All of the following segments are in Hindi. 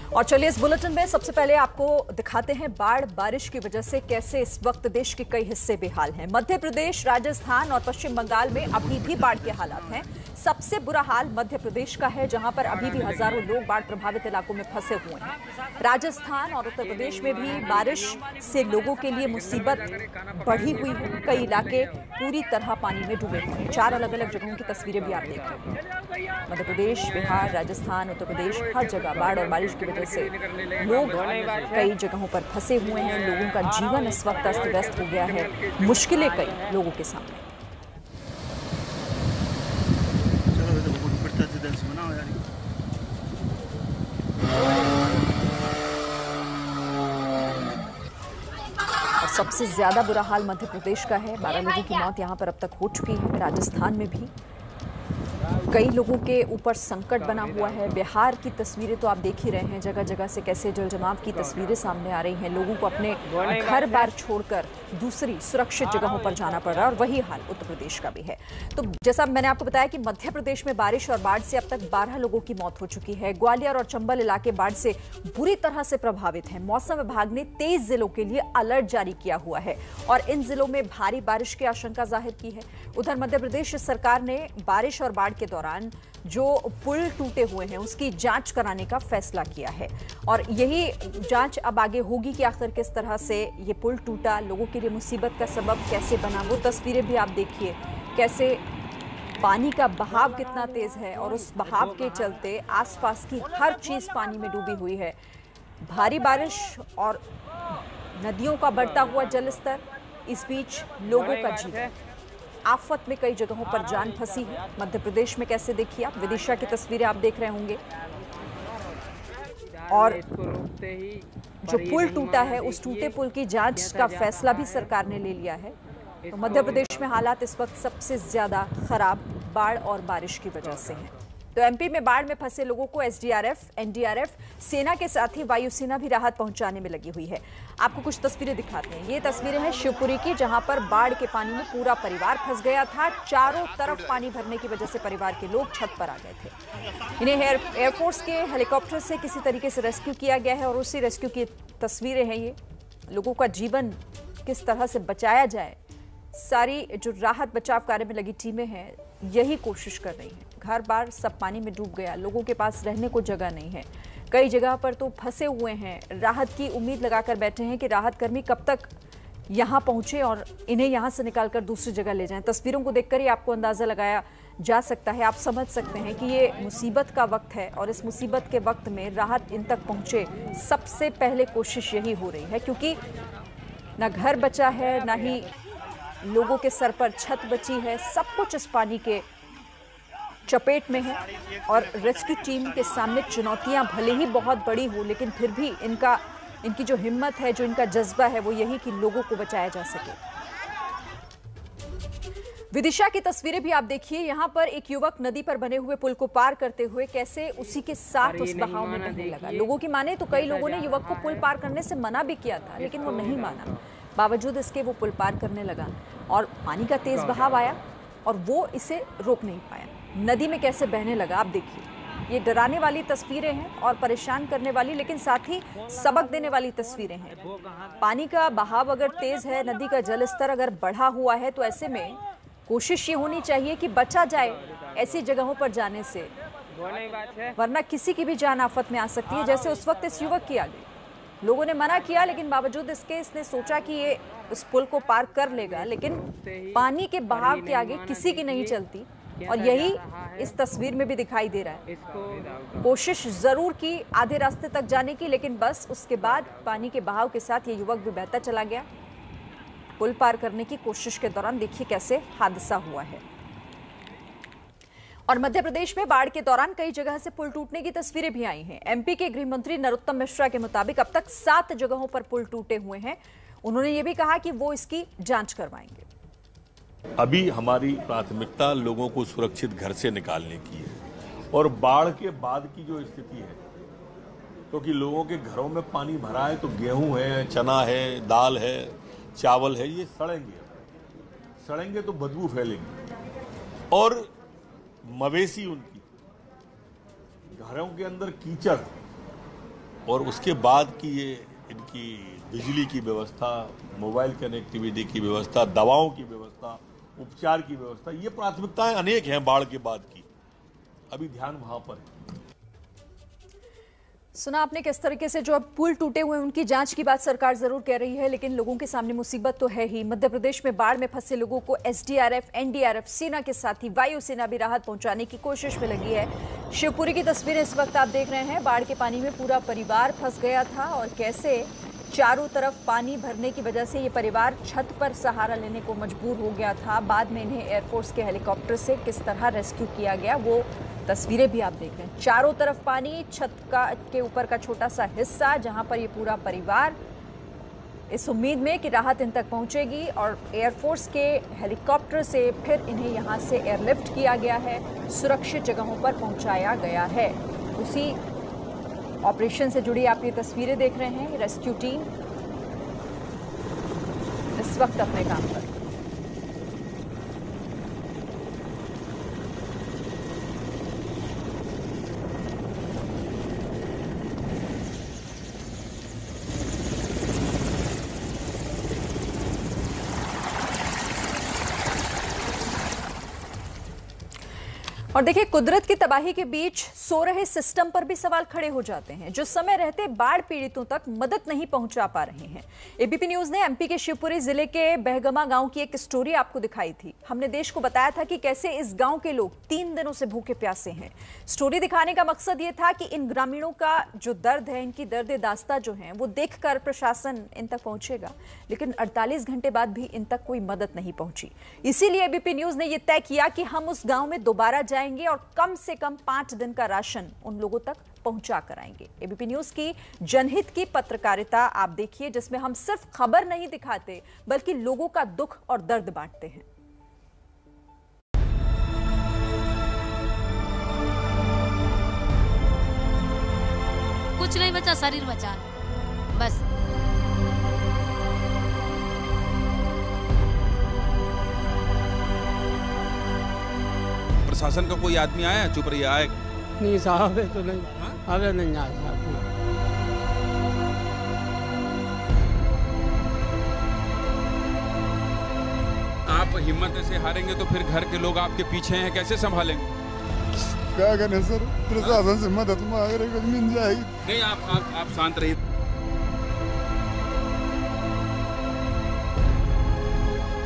और चलिए इस बुलेटिन में सबसे पहले आपको दिखाते हैं बाढ़ बारिश की वजह से कैसे इस वक्त देश के कई हिस्से बेहाल हैं। मध्य प्रदेश, राजस्थान और पश्चिम बंगाल में अभी भी बाढ़ के हालात हैं। सबसे बुरा हाल मध्य प्रदेश का है, जहां पर अभी भी हजारों लोग बाढ़ प्रभावित इलाकों में फंसे हुए हैं। राजस्थान और उत्तर प्रदेश में भी बारिश से लोगों के लिए मुसीबत बढ़ी हुई है। कई इलाके पूरी तरह पानी में डूबे हुए हैं। 4 अलग अलग जगहों की तस्वीरें भी आप देख रहे हैं। मध्य प्रदेश, बिहार, राजस्थान, उत्तर प्रदेश, हर जगह बाढ़ और बारिश की वजह से लोग कई जगहों पर फंसे हुए हैं। लोगों का जीवन इस वक्त अस्त व्यस्त हो गया है। मुश्किलें कई लोगों के सामने। और सबसे ज्यादा बुरा हाल मध्य प्रदेश का है। 12 लोगों की मौत यहां पर अब तक हो चुकी है। राजस्थान में भी कई लोगों के ऊपर संकट बना हुआ है। बिहार की तस्वीरें तो आप देख ही रहे हैं, जगह जगह से कैसे जलजमाव की तस्वीरें सामने आ रही हैं। लोगों को अपने घर बार छोड़कर दूसरी सुरक्षित जगहों पर जाना पड़ रहा है और वही हाल उत्तर प्रदेश का भी है। तो जैसा मैंने आपको बताया कि मध्य प्रदेश में बारिश और बाढ़ से अब तक 12 लोगों की मौत हो चुकी है। ग्वालियर और चंबल इलाके बाढ़ से बुरी तरह से प्रभावित हैं। मौसम विभाग ने 23 जिलों के लिए अलर्ट जारी किया हुआ है और इन जिलों में भारी बारिश की आशंका जाहिर की है। उधर मध्य प्रदेश सरकार ने बारिश और बाढ़ के दौरान जो पुल टूटे हुए हैं उसकी जांच कराने का फैसला किया है और यही जांच अब आगे होगी कि आखिर किस तरह से ये पुल टूटा, लोगों के लिए मुसीबत का सबब कैसे बना। वो तस्वीरें भी आप देखिए, कैसे पानी का बहाव कितना तेज है और उस बहाव के चलते आसपास की हर चीज पानी में डूबी हुई है। भारी बारिश और नदियों का बढ़ता हुआ जलस्तर, इस बीच लोगों का जीवन आफत में कई जगहों पर जान फंसी है। मध्य प्रदेश में कैसे देखिए आप, विदिशा की तस्वीरें आप देख रहे होंगे और जो पुल टूटा है उस टूटे पुल की जांच का फैसला भी सरकार ने ले लिया है। तो मध्य प्रदेश में हालात इस वक्त सबसे ज्यादा खराब बाढ़ और बारिश की वजह से हैं। तो एमपी में बाढ़ में फंसे लोगों को एसडीआरएफ, एनडीआरएफ, सेना के साथ ही वायुसेना भी राहत पहुंचाने में लगी हुई है। आपको कुछ तस्वीरें दिखाते हैं। ये तस्वीरें हैं शिवपुरी की, जहां पर बाढ़ के पानी में पूरा परिवार फंस गया था। चारों तरफ पानी भरने की वजह से परिवार के लोग छत पर आ गए थे। इन्हें एयरफोर्स के हेलीकॉप्टर से किसी तरीके से रेस्क्यू किया गया है और उसी रेस्क्यू की तस्वीरें हैं ये। लोगों का जीवन किस तरह से बचाया जाए, सारी जो राहत बचाव कार्य में लगी टीमें हैं यही कोशिश कर रही हैं। घर बार सब पानी में डूब गया, लोगों के पास रहने को जगह नहीं है। कई जगह पर तो फंसे हुए हैं, राहत की उम्मीद लगाकर बैठे हैं कि राहत कर्मी कब तक यहां पहुंचे और इन्हें यहां से निकालकर दूसरी जगह ले जाएं। तस्वीरों को देखकर ही आपको अंदाजा लगाया जा सकता है, आप समझ सकते हैं कि ये मुसीबत का वक्त है और इस मुसीबत के वक्त में राहत इन तक पहुंचे सबसे पहले कोशिश यही हो रही है, क्योंकि ना घर बचा है, ना ही लोगों के सर पर छत बची है। सब कुछ इस पानी के चपेट में है और रेस्क्यू टीम के सामने चुनौतियां भले ही बहुत बड़ी हो, लेकिन फिर भी इनकी जो हिम्मत है, जो इनका जज्बा है, वो यही कि लोगों को बचाया जा सके। विदिशा की तस्वीरें भी आप देखिए। यहां पर एक युवक नदी पर बने हुए पुल को पार करते हुए कैसे उसी के साथ उस बहाव में बहने लगा। लोगों की माने तो कई लोगों ने युवक को पुल पार करने से मना भी किया था, लेकिन वो नहीं माना। बावजूद इसके वो पुल पार करने लगा और पानी का तेज बहाव आया और वो इसे रोक नहीं पाया। नदी में कैसे बहने लगा आप देखिए। ये डराने वाली तस्वीरें हैं और परेशान करने वाली, लेकिन साथ ही सबक देने वाली तस्वीरें हैं। पानी का बहाव अगर तेज है, नदी का जलस्तर अगर बढ़ा हुआ है, तो ऐसे में कोशिश ये होनी चाहिए कि बचा जाए ऐसी जगहों पर जाने से, वरना किसी की भी जान आफत में आ सकती है, जैसे उस वक्त इस युवक की आ गई। लोगों ने मना किया, लेकिन बावजूद इसके इसने सोचा कि ये उस पुल को पार कर लेगा, लेकिन पानी के बहाव के आगे किसी की नहीं चलती और यही इस तस्वीर में भी दिखाई दे रहा है। कोशिश जरूर की आधे रास्ते तक जाने की, लेकिन बस उसके बाद पानी के बहाव के साथ ये युवक भी बहता चला गया। पुल पार करने की कोशिश के दौरान देखिए कैसे हादसा हुआ है। और मध्य प्रदेश में बाढ़ के दौरान कई जगह से पुल टूटने की तस्वीरें भी आई हैं। एमपी के गृह मंत्री नरोत्तम मिश्रा के मुताबिक अब तक 7 जगहों पर पुल टूटे हुए हैं। उन्होंने ये भी कहा कि वो इसकी जांच करवाएंगे। अभी हमारी प्राथमिकता लोगों को सुरक्षित घर से निकालने की है और बाढ़ के बाद की जो स्थिति है, क्योंकि लोगों के घरों में पानी भरा है तो गेहूं है, चना है, दाल है, चावल है, ये सड़ेंगे तो बदबू फैलेगी और मवेशी उनकी घरों के अंदर कीचड़ और उसके बाद की ये इनकी बिजली की व्यवस्था, मोबाइल कनेक्टिविटी की व्यवस्था, दवाओं की व्यवस्था, उपचार की व्यवस्था, ये प्राथमिकताएं अनेक हैं बाढ़ के बाद की। अभी ध्यान वहां पर है। सुना आपने किस तरीके से जो अब पुल टूटे हुए उनकी जांच की बात सरकार जरूर कह रही है, लेकिन लोगों के सामने मुसीबत तो है ही। मध्य प्रदेश में बाढ़ में फंसे लोगों को एसडीआरएफ, एनडीआरएफ, सेना के साथ ही वायुसेना भी राहत पहुंचाने की कोशिश में लगी है। शिवपुरी की तस्वीरें इस वक्त आप देख रहे हैं। बाढ़ के पानी में पूरा परिवार फंस गया था और कैसे चारों तरफ पानी भरने की वजह से ये परिवार छत पर सहारा लेने को मजबूर हो गया था। बाद में इन्हें एयरफोर्स के हेलीकॉप्टर से किस तरह रेस्क्यू किया गया, वो तस्वीरें भी आप देख रहे हैं। चारों तरफ पानी, छत के ऊपर का छोटा सा हिस्सा जहां पर ये पूरा परिवार इस उम्मीद में कि राहत इन तक पहुंचेगी और एयरफोर्स के हेलीकॉप्टर से फिर इन्हें यहां से एयरलिफ्ट किया गया है, सुरक्षित जगहों पर पहुंचाया गया है। उसी ऑपरेशन से जुड़ी आप ये तस्वीरें देख रहे हैं। रेस्क्यू टीम इस वक्त अपने काम पर। और देखिए, कुदरत की तबाही के बीच सो रहे सिस्टम पर भी सवाल खड़े हो जाते हैं, जो समय रहते बाढ़ पीड़ितों तक मदद नहीं पहुंचा पा रहे हैं। एबीपी न्यूज ने एमपी के शिवपुरी जिले के बहगमा गांव की एक स्टोरी आपको दिखाई थी। हमने देश को बताया था कि कैसे इस गांव के लोग 3 दिनों से भूखे प्यासे हैं। स्टोरी दिखाने का मकसद ये था कि इन ग्रामीणों का जो दर्द है, इनकी दर्द दास्ता जो है, वो देखकर प्रशासन इन तक पहुंचेगा, लेकिन 48 घंटे बाद भी इन तक कोई मदद नहीं पहुंची। इसीलिए एबीपी न्यूज ने यह तय किया कि हम उस गांव में दोबारा जाएंगे और कम से कम 5 दिन का राशन उन लोगों तक पहुंचा कराएंगे। एबीपी न्यूज की जनहित की पत्रकारिता आप देखिए, जिसमें हम सिर्फ खबर नहीं दिखाते बल्कि लोगों का दुख और दर्द बांटते हैं। कुछ नहीं बचा, शरीर बचा बस। प्रशासन का कोई आदमी आया? चुप रहिए, आए नहीं साहब, है तो नहीं अबे नहीं आया। आप हिम्मत से हारेंगे तो फिर घर के लोग आपके पीछे हैं, कैसे संभालेंगे? क्या करें सर, प्रशासन से मदद मांग रहे, मिल जाएगी। नहीं, आप शांत रहिए।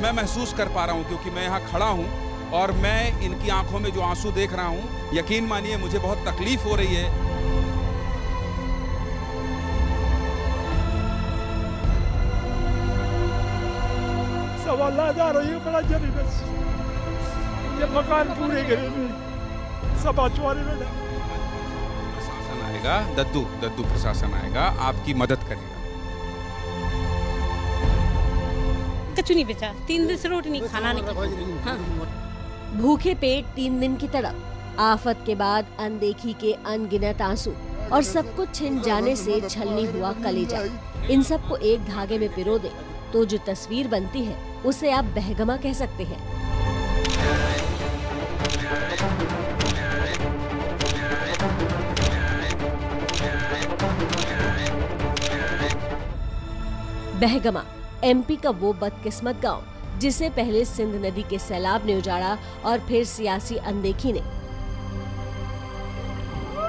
मैं महसूस कर पा रहा हूँ क्योंकि मैं यहाँ खड़ा हूँ और मैं इनकी आंखों में जो आंसू देख रहा हूँ, यकीन मानिए मुझे बहुत तकलीफ हो रही है। सवाल जा रही है बड़ा जरी, बस ये मकान पूरे गिरे सब अचवारे में। प्रशासन आएगा, दद्दू प्रशासन आएगा, आपकी मदद करेगा। कुछ नहीं बचा, 3 दिन से रोटी नहीं, खाना नहीं। हाँ। भूखे पेट 3 दिन की तड़प, आफत के बाद अनदेखी के अनगिनत आंसू और सब कुछ छिन जाने से छलनी हुआ कलेजा, इन सब को एक धागे में पिरो दे तो जो तस्वीर बनती है उसे आप बहगमा कह सकते हैं। बहगमा एमपी का वो बदकिस्मत गांव जिसे पहले सिंध नदी के सैलाब ने उजाड़ा और फिर सियासी अनदेखी ने।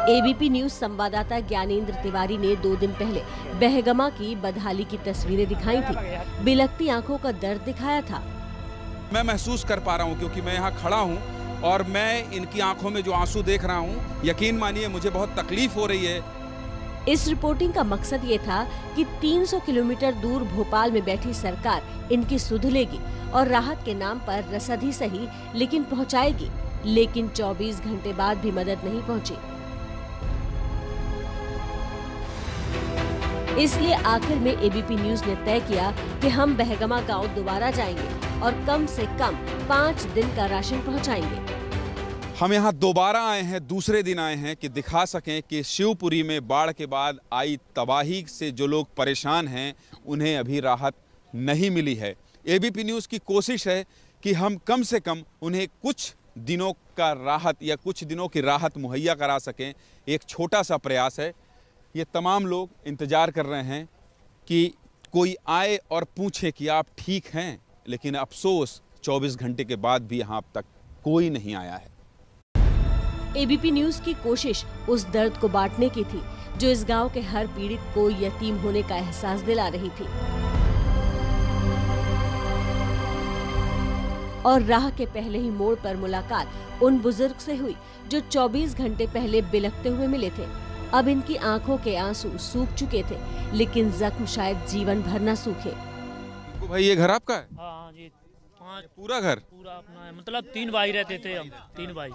एबीपी न्यूज संवाददाता ज्ञानेंद्र तिवारी ने 2 दिन पहले बहगमा की बदहाली की तस्वीरें दिखाई थी, बिलखती आंखों का दर्द दिखाया था। मैं महसूस कर पा रहा हूँ क्योंकि मैं यहाँ खड़ा हूँ और मैं इनकी आंखों में जो आंसू देख रहा हूँ, यकीन मानिए मुझे बहुत तकलीफ हो रही है। इस रिपोर्टिंग का मकसद ये था कि 300 किलोमीटर दूर भोपाल में बैठी सरकार इनकी सुध लेगी और राहत के नाम पर रसद ही सही लेकिन पहुंचाएगी, लेकिन 24 घंटे बाद भी मदद नहीं पहुंची। इसलिए आखिर में एबीपी न्यूज ने तय किया कि हम बहगमा गांव दोबारा जाएंगे और कम से कम 5 दिन का राशन पहुंचाएंगे। हम यहाँ दोबारा आए हैं, दूसरे दिन आए हैं कि दिखा सकें कि शिवपुरी में बाढ़ के बाद आई तबाही से जो लोग परेशान हैं उन्हें अभी राहत नहीं मिली है। एबीपी न्यूज़ की कोशिश है कि हम कम से कम उन्हें कुछ दिनों का राहत या कुछ दिनों की राहत मुहैया करा सकें। एक छोटा सा प्रयास है। ये तमाम लोग इंतज़ार कर रहे हैं कि कोई आए और पूछे कि आप ठीक हैं, लेकिन अफसोस 24 घंटे के बाद भी यहाँ अब तक कोई नहीं आया है। एबीपी न्यूज की कोशिश उस दर्द को बांटने की थी जो इस गांव के हर पीड़ित को यतीम होने का एहसास दिला रही थी। और राह के पहले ही मोड़ पर मुलाकात उन बुजुर्ग से हुई जो 24 घंटे पहले बिलखते हुए मिले थे। अब इनकी आंखों के आंसू सूख चुके थे, लेकिन जख्म शायद जीवन भर न सूखे। भाई ये घर आपका है? हाँ जी, 5 पूरा घर पूरा अपना है। मतलब 3 भाई रहते थे हम, 3 भाई।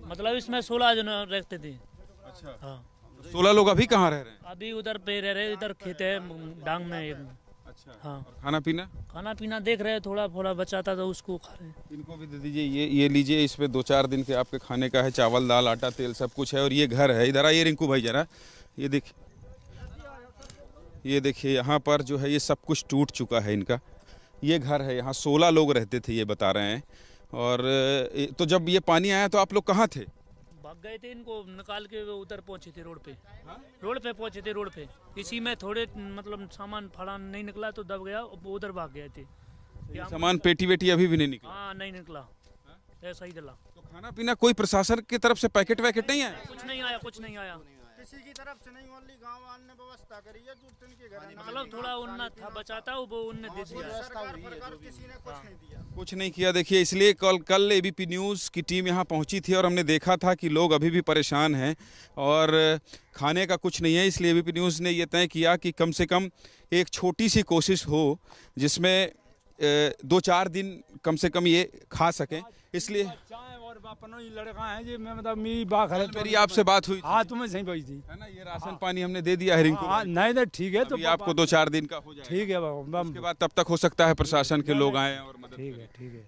मतलब इसमें 16 जन रहते थे। अच्छा। हाँ। 16 लोग अभी कहाँ रह रहे हैं? अभी उधर पे रह रहे, इधर खेत है डांग में एक। अच्छा। हाँ। खाना पीना? खाना पीना देख रहे, थोड़ा थोड़ा बचा था तो उसको खा रहे। इनको भी दे दीजिए, ये लीजिए, इसमें 2-4 दिन के आपके खाने का है, चावल दाल आटा तेल सब कुछ है। और ये घर है, इधर आइए रिंकू भाई जरा, ये देखिए यहाँ पर जो है ये सब कुछ टूट चुका है इनका। ये घर है, यहाँ 16 लोग रहते थे, ये बता रहे हैं। और तो जब ये पानी आया तो आप लोग कहाँ थे? भाग गए थे, इनको निकाल के उधर पहुंचे थे रोड पे पहुंचे थे रोड पे। इसी में थोड़े मतलब सामान फाड़ा नहीं निकला तो दब गया, उधर भाग गए थे। सामान पेटी वेटी अभी भी नहीं निकला? हाँ, नहीं निकला, ऐसा ही डला। तो खाना पीना कोई प्रशासन की तरफ से पैकेट वैकेट नहीं आया? कुछ नहीं आया, कुछ नहीं आया किसी की तरफ से नहीं। ओनली गांव वालों ने व्यवस्था करी है, जो तिनके घर मतलब थोड़ा उन्ना था बचाता, वो उनने दे दिया। सरकार किसी ने कुछ नहीं दिया, कुछ नहीं किया। देखिए, इसलिए कल एबीपी न्यूज़ की टीम यहाँ पहुँची थी और हमने देखा था कि लोग अभी भी परेशान हैं और खाने का कुछ नहीं है। इसलिए एबीपी न्यूज़ ने ये तय किया कि कम से कम एक छोटी सी कोशिश हो जिसमें 2-4 दिन कम से कम ये खा सकें। इसलिए लड़का है जी, मैं मतलब मेरी आपसे बात हुई? हाँ, तुम्हें सही भाई थी, है ना। ये राशन पानी हमने दे दिया है रिंकू। नहीं नहीं ठीक है, तो आपको 2-4 दिन का हो जाएगा। ठीक है, उसके बाद तब तक हो सकता है प्रशासन के लोग आए और मदद करें। ठीक है।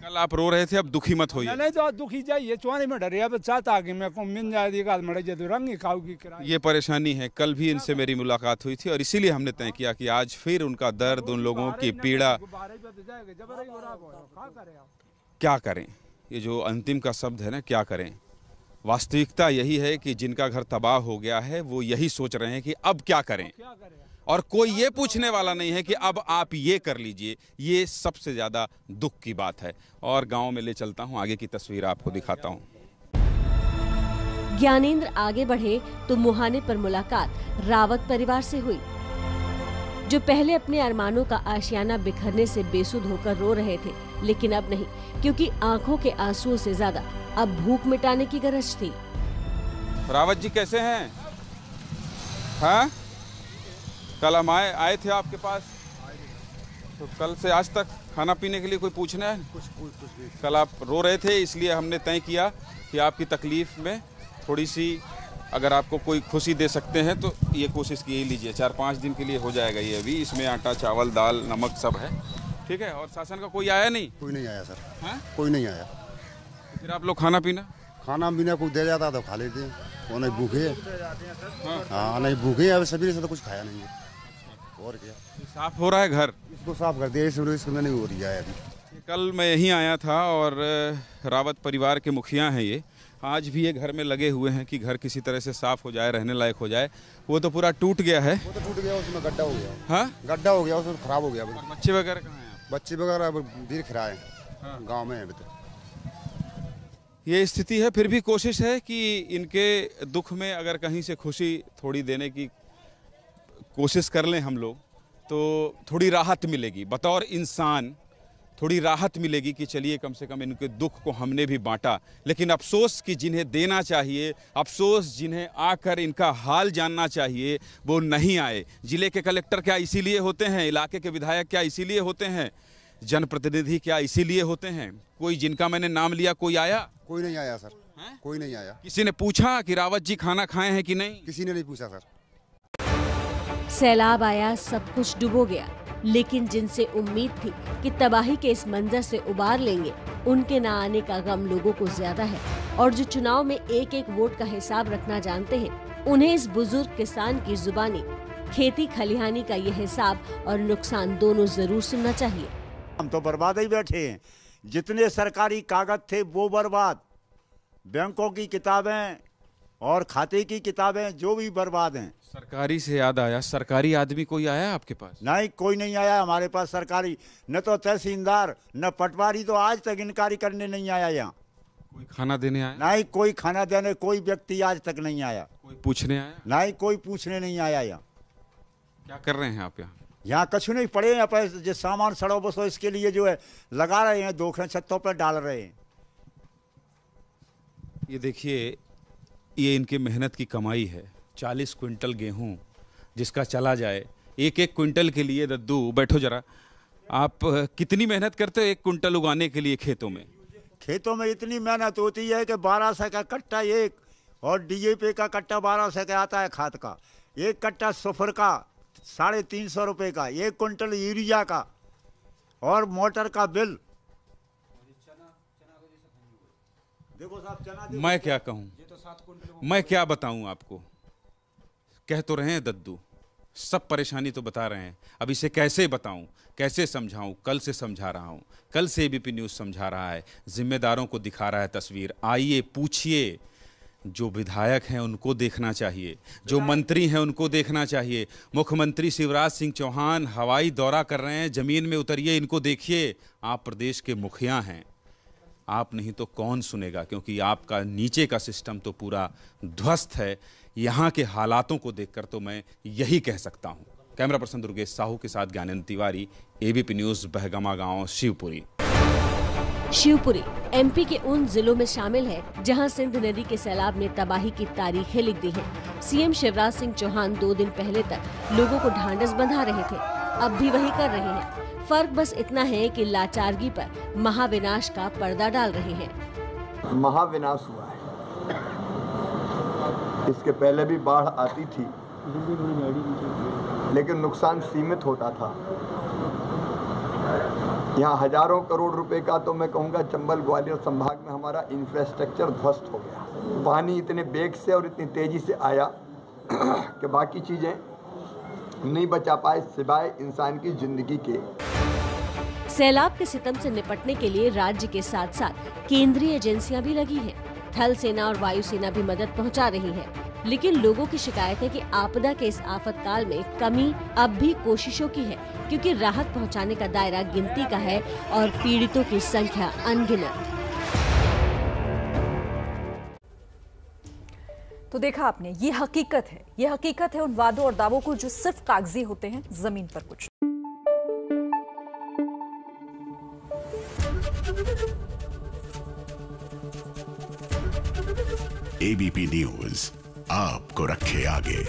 कल आप रो रहे थे, अब दुखी मत होइए। नहीं तो दुखी जाइए, चुआने में डरे, अब चाहता कि मैं को मिल जाए तो रंग ही खाओ की किराया। ये परेशानी है। कल भी इनसे मेरी मुलाकात हुई थी और इसीलिए हमने तय किया कि आज फिर उनका दर्द, उन लोगों की पीड़ा क्या करें। ये जो अंतिम का शब्द है ना, क्या करें। वास्तविकता यही है कि जिनका घर तबाह हो गया है वो यही सोच रहे हैं कि अब क्या करें, और कोई ये पूछने वाला नहीं है कि अब आप ये कर लीजिए। ये सबसे ज़्यादा दुख की बात है। और गांव में ले चलता हूं, आगे की तस्वीर आपको दिखाता हूं। ज्ञानेंद्र आगे बढ़े तो मुहाने पर मुलाकात रावत परिवार से हुई, जो पहले अपने अरमानों का आशियाना बिखरने से बेसुध होकर रो रहे थे, लेकिन अब नहीं, क्योंकि आंखों के आंसुओं से ज्यादा अब भूख मिटाने की गरज थी। रावत जी कैसे हैं? हाँ, कल हम आए थे आपके पास, तो कल से आज तक खाना पीने के लिए कोई पूछना है? कुछ भी। कल आप रो रहे थे, इसलिए हमने तय किया कि आपकी तकलीफ में थोड़ी सी अगर आपको कोई खुशी दे सकते हैं तो ये कोशिश की लीजिए। 4-5 दिन के लिए हो जाएगा ये। अभी इसमें आटा चावल दाल नमक सब है, ठीक है। और शासन का कोई आया नहीं? कोई नहीं आया सर। हाँ? कोई नहीं आया। फिर आप लोग खाना पीना कोई दे जाता तो खा लेते, वो नहीं भूखे। हाँ, नहीं भूखे, अब सभी से तो कुछ खाया नहीं है। और क्या, साफ हो रहा है घर? इसको साफ कर दिया, इसमें नहीं हो रही है अभी। कल मैं यहीं आया था और रावत परिवार के मुखिया हैं ये। आज भी ये घर में लगे हुए हैं कि घर किसी तरह से साफ हो जाए, रहने लायक हो जाए। वो तो पूरा टूट गया है। वो तो टूट गया, उसमें गड्ढा हो गया। हाँ, गड्ढा हो गया, उसमें खराब हो गया। और बच्चे वगैरह कहाँ हैं? बच्चे वगैरह धीरे खिराए गाँव में अभी तक। ये स्थिति है। फिर भी कोशिश है कि इनके दुख में अगर कहीं से खुशी थोड़ी देने की कोशिश कर लें हम लोग, तो थोड़ी राहत मिलेगी। बतौर इंसान थोड़ी राहत मिलेगी कि चलिए कम से कम इनके दुख को हमने भी बांटा। लेकिन अफसोस कि जिन्हें देना चाहिए, अफसोस जिन्हें आकर इनका हाल जानना चाहिए, वो नहीं आए। जिले के कलेक्टर क्या इसीलिए होते हैं? इलाके के विधायक क्या इसीलिए होते हैं? जनप्रतिनिधि क्या इसीलिए होते हैं? कोई जिनका मैंने नाम लिया, कोई आया? कोई नहीं आया सर। कोई नहीं आया। किसी ने पूछा कि रावत जी खाना खाए हैं कि नहीं? किसी ने नहीं पूछा सर। सैलाब आया, सब कुछ डूबो गया, लेकिन जिनसे उम्मीद थी कि तबाही के इस मंजर से उबार लेंगे, उनके न आने का गम लोगों को ज्यादा है। और जो चुनाव में एक एक वोट का हिसाब रखना जानते हैं, उन्हें इस बुजुर्ग किसान की जुबानी खेती खलिहानी का ये हिसाब और नुकसान दोनों जरूर सुनना चाहिए। हम तो बर्बाद ही बैठे हैं। जितने सरकारी कागज थे वो बर्बाद, बैंकों की किताबें, और खाते की किताबें जो भी बर्बाद हैं। सरकारी से याद आया, सरकारी आदमी कोई आया आपके पास? नहीं, कोई नहीं आया हमारे पास सरकारी, न तो तहसीलदार न पटवारी तो आज तक इंक्वायरी करने नहीं आया यहाँ। कोई खाना देने आया? नहीं, कोई खाना देने कोई व्यक्ति आज तक नहीं आया। कोई पूछने आया? नहीं, कोई पूछने नहीं आया यहाँ। क्या कर रहे हैं आप यहाँ? यहाँ कछु नहीं, पड़े हैं पैसे जो सामान सड़ो बसो इसके लिए जो है लगा रहे हैं, दोखरे छत्तों पर डाल रहे हैं। ये देखिए, ये इनके मेहनत की कमाई है। 40 क्विंटल गेहूं जिसका चला जाए, एक एक क्विंटल के लिए। दद्दू बैठो जरा, आप कितनी मेहनत करते हो एक क्विंटल उगाने के लिए खेतों में? खेतों में इतनी मेहनत होती है कि 1200 का कट्टा एक, और डीएपी का कट्टा 1200 का आता है खाद का, एक कट्टा सुफर का 350 रुपये का, 1 क्विंटल यूरिया का, और मोटर का बिल। देखो साहब, चना मैं क्या कहूँ, मैं क्या बताऊँ आपको? कह तो रहे हैं दद्दू, सब परेशानी तो बता रहे हैं, अब इसे कैसे बताऊं, कैसे समझाऊं? कल से समझा रहा हूं, कल से एबीपी न्यूज़ समझा रहा है, जिम्मेदारों को दिखा रहा है तस्वीर। आइए पूछिए, जो विधायक हैं उनको देखना चाहिए, जो मंत्री हैं उनको देखना चाहिए। मुख्यमंत्री शिवराज सिंह चौहान हवाई दौरा कर रहे हैं, ज़मीन में उतरिए, इनको देखिए। आप प्रदेश के मुखिया हैं, आप नहीं तो कौन सुनेगा, क्योंकि आपका नीचे का सिस्टम तो पूरा ध्वस्त है। यहाँ के हालातों को देखकर तो मैं यही कह सकता हूँ। कैमरा पर्सन दुर्गेश साहू के साथ ज्ञानेंद्र तिवारी, एबीपी न्यूज़, बहगमा गांव, शिवपुरी। शिवपुरी एमपी के उन जिलों में शामिल है जहां सिंध नदी के सैलाब ने तबाही की तारीखें लिख दी हैं। सीएम शिवराज सिंह चौहान 2 दिन पहले तक लोगों को ढांढस बंधा रहे थे, अब भी वही कर रहे हैं। फर्क बस इतना है कि लाचारगी पर महाविनाश का पर्दा डाल रहे हैं। महाविनाश हुआ है, इसके पहले भी बाढ़ आती थी, लेकिन नुकसान सीमित होता था। यहाँ हजारों करोड़ रुपए का, तो मैं कहूँगा चंबल ग्वालियर संभाग में हमारा इंफ्रास्ट्रक्चर ध्वस्त हो गया। पानी इतने वेग से और इतनी तेजी से आया कि बाकी चीजें नहीं बचा पाए सिवाय इंसान की जिंदगी के। सैलाब के सितम से निपटने के लिए राज्य के साथ साथ केंद्रीय एजेंसियां भी लगी हैं। थल सेना और वायुसेना भी मदद पहुंचा रही है, लेकिन लोगों की शिकायत है कि आपदा के इस आफतकाल में कमी अब भी कोशिशों की है, क्योंकि राहत पहुंचाने का दायरा गिनती का है और पीड़ितों की संख्या अनगिनत। तो देखा आपने, ये हकीकत है, ये हकीकत है उन वादों और दावों को जो सिर्फ कागजी होते हैं, जमीन पर कुछ। एबीपी न्यूज़ आपको रखे आगे।